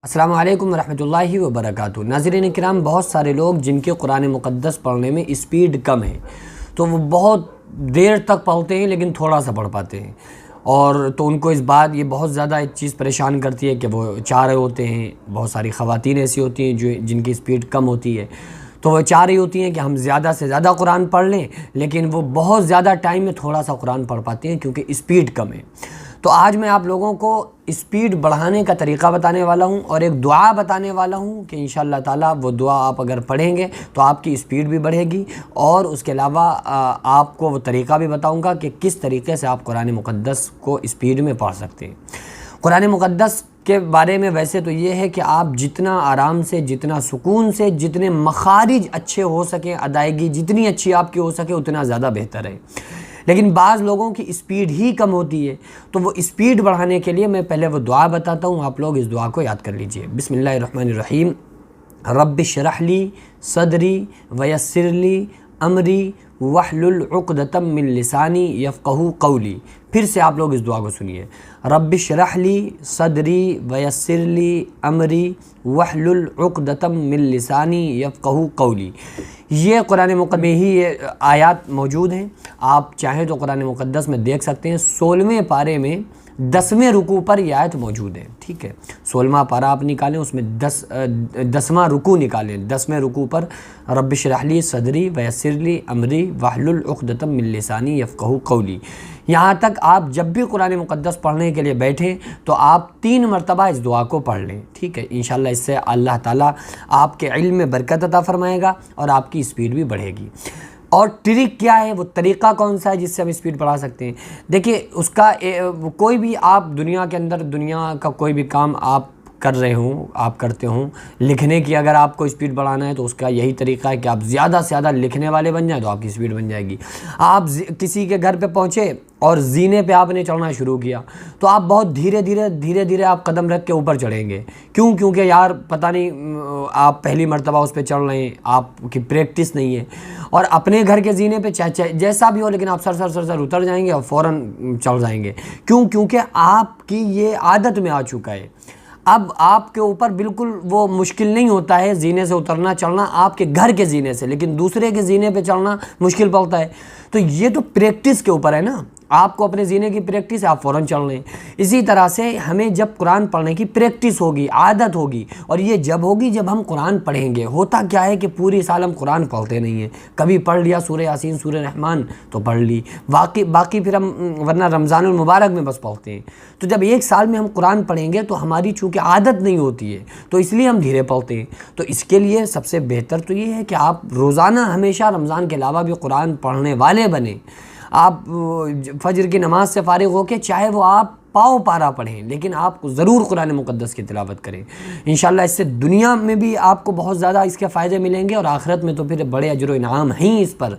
السلام علیکم ورحمۃ اللہ وبرکاتہ۔ ناظرین کرام، بہت سارے لوگ جن کے قرآن مقدس پڑھنے میں اسپیڈ کم ہے تو وہ بہت دیر تک پڑھتے ہیں لیکن تھوڑا سا پڑھ پاتے ہیں، اور تو ان کو اس بات یہ بہت زیادہ ایک چیز پریشان کرتی ہے کہ وہ چاہ رہے ہوتے ہیں، بہت ساری خواتین ایسی ہوتی ہیں جن کی اسپیڈ کم ہوتی ہے، تو وہ چاہ رہی ہوتی ہیں کہ ہم زیادہ سے زیادہ قرآن پڑھ لیں، لیکن وہ بہت زیادہ ٹائم میں تھوڑا سا قرآن پڑھ پاتے ہیں کیونکہ اسپیڈ کم ہے۔ تو آج میں آپ لوگوں کو اسپیڈ بڑھانے کا طریقہ بتانے والا ہوں اور ایک دعا بتانے والا ہوں کہ انشاءاللہ تعالیٰ وہ دعا آپ اگر پڑھیں گے تو آپ کی اسپیڈ بھی بڑھے گی، اور اس کے علاوہ آپ کو وہ طریقہ بھی بتاؤں گا کہ کس طریقے سے آپ قرآن مقدس کو اسپیڈ میں پڑھ سکتے ہیں۔ قرآن مقدس کے بارے میں ویسے تو یہ ہے کہ آپ جتنا آرام سے، جتنا سکون سے، جتنے مخارج اچھے ہو سکیں، ادائیگی جتنی اچھی آپ کی ہو سکے اتنا زیادہ بہتر ہے، لیکن بعض لوگوں کی اسپیڈ ہی کم ہوتی ہے، تو وہ اسپیڈ بڑھانے کے لیے میں پہلے وہ دعا بتاتا ہوں، آپ لوگ اس دعا کو یاد کر لیجئے۔ بسم اللہ الرحمن الرحیم۔ رب اشرح لی صدری ویسر لی امری واحلل عقدۃ من لسانی یفقہوا قولی۔ پھر سے آپ لوگ اس دعا کو سنیے۔ رب اشرح لی صدری ویسر لی امری واحلل عقدۃ من لسانی یفقہوا قولی۔ یہ قرآن مقدس میں ہی یہ آیات موجود ہیں، آپ چاہیں تو قرآن مقدس میں دیکھ سکتے ہیں، 16ویں پارے میں 10ویں رکوع پر یہ آیت موجود ہے، ٹھیک ہے۔ 16واں پارہ آپ نکالیں، اس میں 10واں رکوع نکالیں، 10ویں رکوع پر رب اشرح لی صدری ویسر لی امری واحلل عقدۃ من لسانی یفقہوا قولی۔ یہاں تک آپ جب بھی قرآن مقدس پڑھنے کے لیے بیٹھیں تو آپ 3 مرتبہ اس دعا کو پڑھ لیں، ٹھیک ہے۔ انشاءاللہ اس سے اللہ تعالیٰ آپ کے علم میں برکت عطا فرمائے گا اور آپ کی اسپیڈ بھی بڑھے گی۔ اور ٹرک کیا ہے، وہ طریقہ کون سا ہے جس سے ہم اسپیڈ بڑھا سکتے ہیں؟ دیکھیے، اس کا کوئی بھی آپ دنیا کے اندر دنیا کا کوئی بھی کام آپ کر رہے ہوں، آپ کرتے ہوں، لکھنے کی اگر آپ کو اسپیڈ بڑھانا ہے تو اس کا یہی طریقہ ہے کہ آپ زیادہ سے زیادہ لکھنے والے بن جائیں تو آپ کی اسپیڈ بن جائے گی۔ آپ کسی کے گھر پہ پہنچے اور زینے پہ آپ نے چڑھنا شروع کیا تو آپ بہت دھیرے دھیرے آپ قدم رکھ کے اوپر چڑھیں گے، کیونکہ یار پتہ نہیں آپ پہلی مرتبہ اس پہ چڑھ رہے ہیں، آپ کی پریکٹس نہیں ہے۔ اور اپنے گھر کے زینے پہ چاہے جیسا بھی ہو لیکن آپ سر اتر جائیں گے اور فوراً چڑھ جائیں گے، کیونکہ آپ کی یہ عادت میں آ چکا ہے۔ اب آپ کے اوپر بالکل وہ مشکل نہیں ہوتا ہے زینے سے اترنا چڑھنا آپ کے گھر کے زینے سے، لیکن دوسرے کے زینے پہ چڑھنا مشکل پڑتا ہے۔ تو یہ تو پریکٹس کے اوپر ہے نا، آپ کو اپنے زینے کی پریکٹس ہے، آپ فوراً چڑھ لیں۔ اسی طرح سے ہمیں جب قرآن پڑھنے کی پریکٹس ہوگی، عادت ہوگی، اور یہ جب ہوگی جب ہم قرآن پڑھیں گے۔ ہوتا کیا ہے کہ پوری سال ہم قرآن پڑھتے نہیں ہیں، کبھی پڑھ لیا سورہ یاسین، سورہ رحمان تو پڑھ لی، باقی پھر ہم ورنہ رمضان المبارک میں بس پڑھتے ہیں۔ تو جب ایک سال میں ہم قرآن پڑھیں گے تو ہماری چونکہ عادت نہیں ہوتی ہے تو اس لیے ہم دھیرے پڑھتے ہیں۔ تو اس کے لیے سب سے بہتر تو یہ ہے کہ آپ روزانہ ہمیشہ رمضان کے علاوہ بھی قرآن پڑھنے والے بنیں۔ آپ فجر کی نماز سے فارغ ہو کے چاہے وہ آپ پاؤ پارا پڑھیں، لیکن آپ ضرور قرآن مقدس کی تلاوت کریں۔ انشاءاللہ اس سے دنیا میں بھی آپ کو بہت زیادہ اس کے فائدے ملیں گے، اور آخرت میں تو پھر بڑے اجر و انعام ہیں اس پر۔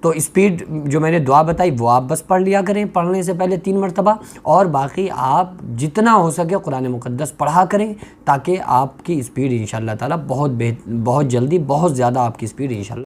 تو اسپیڈ جو میں نے دعا بتائی وہ آپ بس پڑھ لیا کریں پڑھنے سے پہلے 3 مرتبہ، اور باقی آپ جتنا ہو سکے قرآن مقدس پڑھا کریں تاکہ آپ کی اسپیڈ انشاءاللہ تعالیٰ بہت جلدی بہت زیادہ آپ کی اسپیڈ انشاءاللہ